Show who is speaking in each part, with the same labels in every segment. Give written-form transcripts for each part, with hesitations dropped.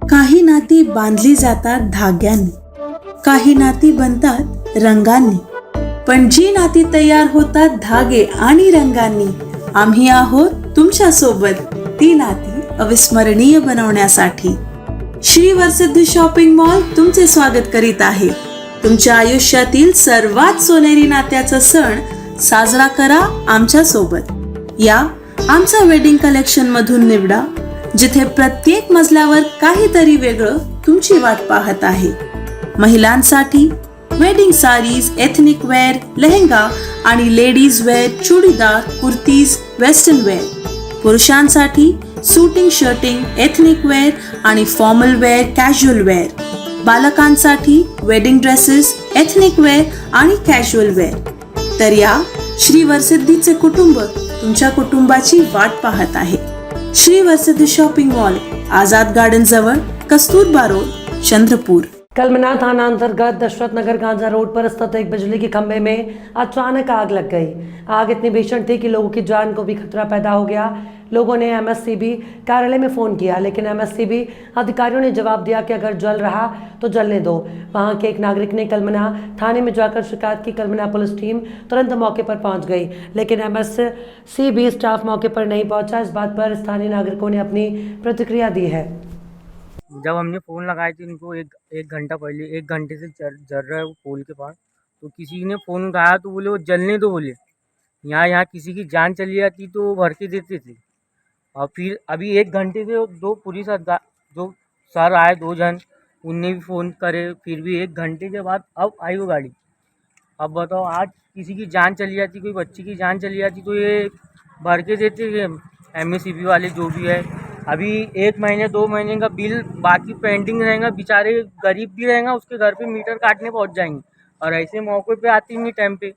Speaker 1: काही नाती बांधली जातात धाग्यांनी, काही नाती बनतात रंगांनी, पण जी नाती तयार होतात धागे आणि रंगांनी, आम्ही आहोत तुमच्या सोबत ती नाती अविस्मरणीय बनवण्यासाठी. श्री वरसिद्धी शॉपिंग मॉल तुमचे स्वागत करीत आहे. तुमच्या आयुष्यातील सर्वात सोनेरी नात्याचा सण साजरा करा आमच्या सोबत. या आमच्या वेडिंग कलेक्शन मधून निवडा, जिथे प्रत्येक मजल्यावर काहीतरी वेगळं तुमची वाट पाहत आहे. महिलांसाठी wedding saris, ethnic wear, lehenga आणि ladies wear, churidar, kurtis, western wear. पुरुषांसाठी सूटिंग, शर्टिंग, एथनिक वेअर आणि फॉर्मल वेअर, कॅज्युअल वेअर. बालकांसाठी वेडिंग ड्रेसेस, एथनिक वेअर आणि कॅज्युअल वेअर. तर या श्री वरसिद्धीचे कुटुंब तुमच्या कुटुंबाची वाट पाहत आहे. श्री वरसिद्धि शॉपिंग मॉल, आजाद गार्डन जवळ, कस्तूरबा रोड, चंद्रपुर.
Speaker 2: कलमना थाना अंतर्गत दशरथ नगर गांजा रोड पर स्थित एक बिजली के खंभे में अचानक आग लग गई. आग इतनी भीषण थी कि लोगों की जान को भी खतरा पैदा हो गया. लोगों ने एमएससीबी कार्यालय में फ़ोन किया, लेकिन एमएससीबी अधिकारियों ने जवाब दिया कि अगर जल रहा तो जलने दो. वहां के एक नागरिक ने कलमना थाने में जाकर शिकायत की. कलमना पुलिस टीम तुरंत मौके पर पहुंच गई, लेकिन एमएससीबी स्टाफ मौके पर नहीं पहुंचा. इस बात पर स्थानीय नागरिकों ने अपनी प्रतिक्रिया दी है.
Speaker 3: जब हमने फ़ोन लगाई थी उनको एक घंटा पहले, 1 घंटे से जल रहा है वो पोल के पास, तो किसी ने फ़ोन उठाया तो बोले वो जलने दो. बोले यहाँ किसी की जान चली जाती तो वो भर के देते थे. और फिर अभी 1 घंटे से दो पुलिस जो सर आए 2 जन, उनने भी फ़ोन करे, फिर भी 1 घंटे के बाद अब आई वो गाड़ी. अब बताओ, आज किसी की जान चली जाती, कोई बच्ची की जान चली जाती तो ये भर के देते एमएससीबी वाले जो भी है. अभी 1 महीने 2 महीने का बिल बाकी पेंडिंग रहेगा, बेचारे गरीब भी रहेगा, उसके घर पे मीटर काटने पहुंच जाएंगे और ऐसे मौके पे आती नहीं टाइम पे.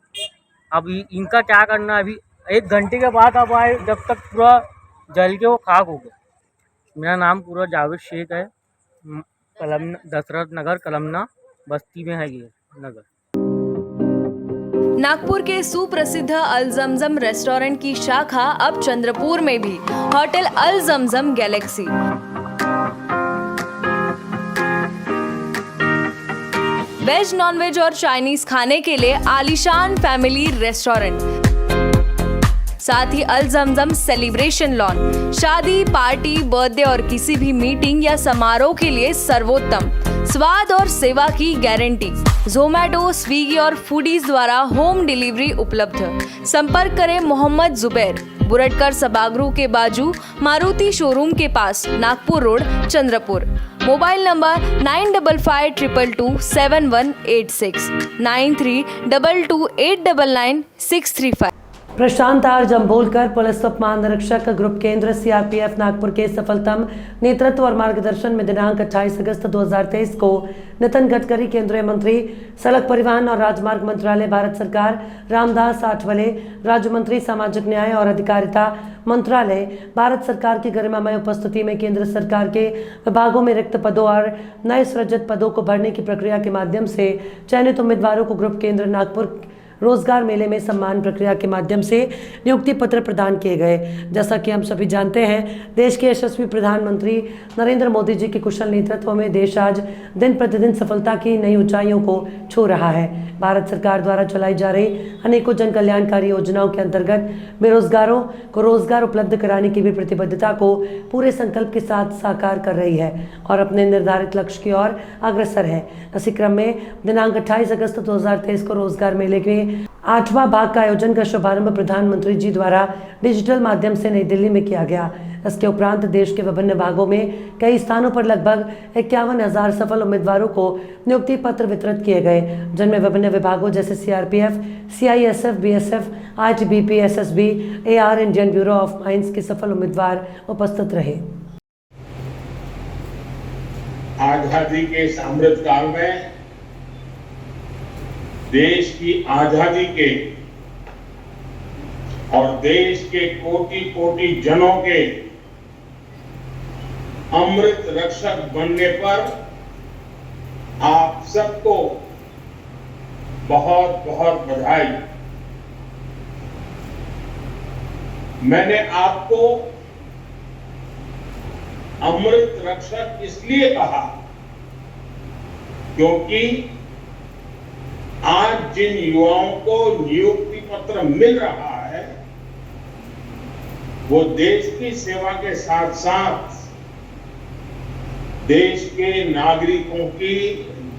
Speaker 3: अब इनका क्या करना. अभी 1 घंटे के बाद अब आए, जब तक पूरा जल के वो खाक हो गया. मेरा नाम पूरा जावेद शेख है. कलमना, दशरथ नगर कलमना बस्ती में है ये नगर.
Speaker 4: नागपुर के सुप्रसिद्ध अल जमजम रेस्टोरेंट की शाखा अब चंद्रपुर में भी. होटल अल जमजम गैलेक्सी. वेज, नॉनवेज और चाइनीज खाने के लिए आलीशान फैमिली रेस्टोरेंट. साथ ही अल जमजम सेलिब्रेशन लॉन. शादी, पार्टी, बर्थडे और किसी भी मीटिंग या समारोह के लिए सर्वोत्तम स्वाद और सेवा की गारंटी. जोमैटो, स्विगी और फूडीज द्वारा होम डिलीवरी उपलब्ध. संपर्क करें मोहम्मद जुबैर, बुरटकर सभागृह के बाजू, मारुति शोरूम के पास, Nagpur road, Chandrapur. Mobile number 9552227186, 9322899635.
Speaker 2: Prashant R Jambolkar, police उप महानिरीक्षक, ग्रुप केंद्र, सीआरपीएफ नागपुर के सफलतम नेतृत्व और मार्गदर्शन में दिनांक 28 अगस्त 2023 को नितिन गडकरी, केंद्रीय मंत्री, सड़क परिवहन और राजमार्ग मंत्रालय, भारत सरकार, रामदास आठवले, राज्य मंत्री, सामाजिक न्याय और अधिकारिता मंत्रालय, भारत सरकार की गरिमामय उपस्थिति में केंद्र सरकार के विभागों में रिक्त पदों और नए सृजित पदों को भरने की प्रक्रिया के माध्यम से चयनित उम्मीदवारों को ग्रुप केंद्र नागपुर रोजगार मेले में सम्मान प्रक्रिया के माध्यम से नियुक्ति पत्र प्रदान किए गए. जैसा कि हम सभी जानते हैं, देश के यशस्वी प्रधानमंत्री नरेंद्र मोदी जी के कुशल नेतृत्व में देश आज दिन प्रतिदिन सफलता की नई ऊंचाइयों को छू रहा है. भारत सरकार द्वारा चलाई जा रही अनेकों जन कल्याणकारी योजनाओं के अंतर्गत बेरोजगारों को रोजगार उपलब्ध कराने की भी प्रतिबद्धता को पूरे संकल्प के साथ साकार कर रही है और अपने निर्धारित लक्ष्य की ओर अग्रसर है. इसी क्रम में दिनांक 28 अगस्त 2023 को रोजगार मेले के 8वां भाग का आयोजन का शुभारंभ प्रधानमंत्री जी द्वारा डिजिटल माध्यम से नई दिल्ली में किया गया. इसके उपरांत देश के विभिन्न भागों में कई स्थानों पर लगभग 51,000 सफल उम्मीदवारों को नियुक्ति पत्र वितरित किए गए, जिनमें विभिन्न विभागों जैसे CRPF, CISF, BSF, ITBP, SSB, AR, Indian bureau of mines के सफल उम्मीदवार उपस्थित रहे.
Speaker 5: आजादी के इस अमृत काल में देश की आजादी के और देश के कोटि कोटि जनों के अमृत रक्षक बनने पर आप सबको बहुत बहुत बधाई. मैंने आपको अमृत रक्षक इसलिए कहा क्योंकि आज जिन युवाओं को नियुक्ति पत्र मिल रहा है वो देश की सेवा के साथ साथ देश के नागरिकों की,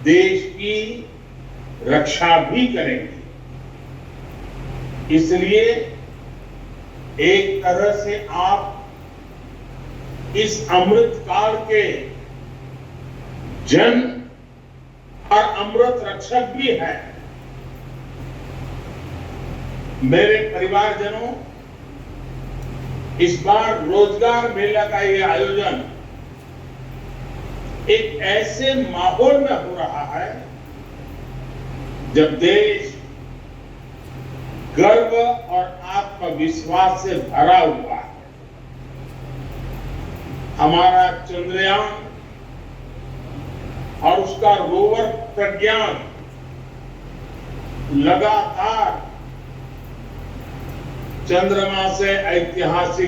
Speaker 5: देश की रक्षा भी करेंगे। इसलिए एक तरह से आप इस अमृत काल के जन और अमृत रक्षक भी है। मेरे परिवारजनों, इस बार रोजगार मेला का ये आयोजन एक ऐसे माहौल में हो रहा है जब देश गर्व और आत्मविश्वास से भरा हुआ है। हमारा चंद्रयान और उसका रोवर प्रज्ञान लगातार चंद्रमा से ऐतिहासिक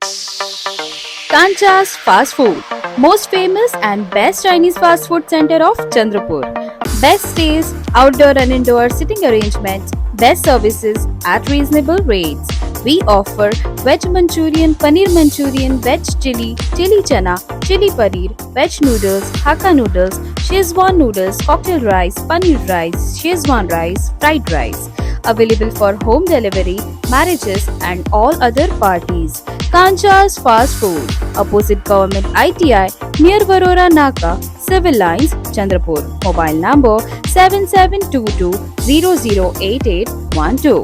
Speaker 6: Kancha's Fast Food, most famous and best Chinese fast food center of Chandrapur. Best taste, outdoor and indoor sitting arrangements, best services at reasonable rates. We offer veg Manchurian, paneer Manchurian, veg chili, chili chana, chili paneer, veg noodles, Hakka noodles, Szechuan noodles, cocktail rice, paneer rice, Szechuan rice, fried rice. Available for home delivery, marriages and all other parties. Kancha's Fast Food, opposite Government ITI, near Varora Naka, Civil Lines, Chandrapur. Mobile number 7722008812.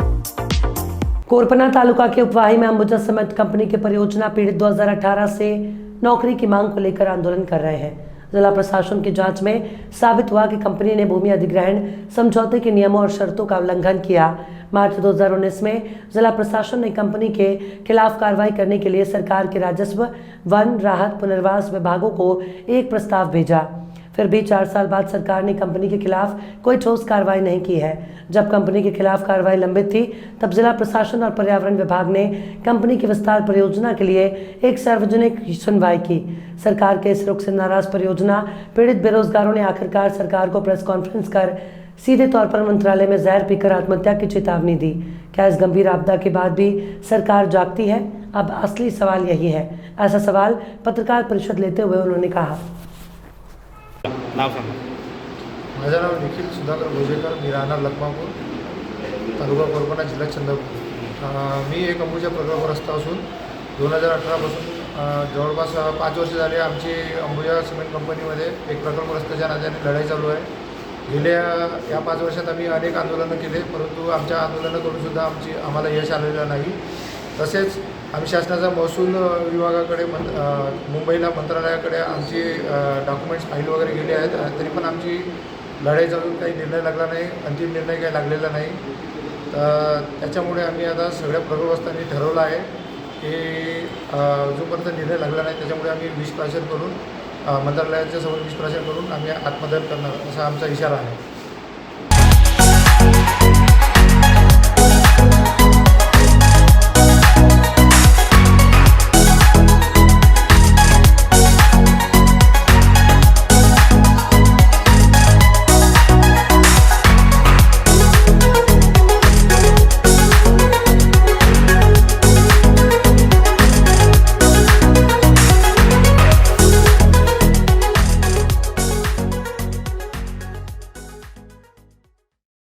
Speaker 2: Korpana taluka के उपवाही में Ambuja cement company के परियोजना पीड़ित 2018 से नौकरी की मांग को लेकर आंदोलन कर रहे हैं। जिला प्रशासन की जांच में साबित हुआ कि कंपनी ने भूमि अधिग्रहण समझौते के नियमों और शर्तों का उल्लंघन किया। मार्च 2019 में जिला प्रशासन ने कंपनी के खिलाफ कार्रवाई करने के लिए सरकार के राजस्व, वन, राहत, पुनर्वास विभागों को एक प्रस्ताव भेजा। फिर भी 4 साल बाद सरकार ने कंपनी के खिलाफ कोई ठोस कार्रवाई नहीं की है। जब कंपनी के खिलाफ कार्रवाई लंबित थी तब जिला प्रशासन और पर्यावरण विभाग ने कंपनी की विस्तार परियोजना के लिए एक सार्वजनिक सुनवाई की। सरकार के इस रुख से नाराज परियोजना पीड़ित बेरोजगारों ने आखिरकार सरकार को प्रेस कॉन्फ्रेंस कर सीधे तौर पर मंत्रालय में जहर पीकर आत्महत्या की चेतावनी दी। क्या इस गंभीर आपदा के बाद भी सरकार जागती है? अब असली सवाल यही है। ऐसा सवाल पत्रकार परिषद लेते हुए उन्होंने कहा।
Speaker 7: नाव सांगा।
Speaker 8: माझं नाव निखिल सुधाकर भोजेकर, मी राहणार लखमापूर, तालुका कोरपना, जिल्हा चंद्रपूर. मी एक अंबुजा प्रकल्पग्रस्त असून 2018 पासून जवळपास 5 वर्ष झाले आमची अंबुजा सिमेंट कंपनीमध्ये एक प्रकल्पग्रस्तच्या नात्याने लढाई चालू आहे. गेल्या या 5 वर्षात आम्ही अनेक आंदोलनं केले, परंतु आमच्या आंदोलनं करूनसुद्धा आम्हाला यश आलेलं नाही. तसेच आम्ही शासनाचा महसूल विभागाकडे मुंबईला मंत्रालयाकडे आमची डॉक्युमेंट्स फाईल वगैरे गेले आहेत, तरी पण आमची लढाई चालून काही निर्णय लागला नाही, अंतिम निर्णय काही लागलेला नाही. तर त्याच्यामुळे आम्ही आता सगळ्या प्रकल्पग्रस्तांनी ठरवलं आहे की जोपर्यंत निर्णय लागला नाही त्याच्यामुळे आम्ही विष प्राशन करून मंत्रालयाच्या समोर विष प्राशन करून आम्ही आत्मदहन करणार असा आमचा इशारा आहे.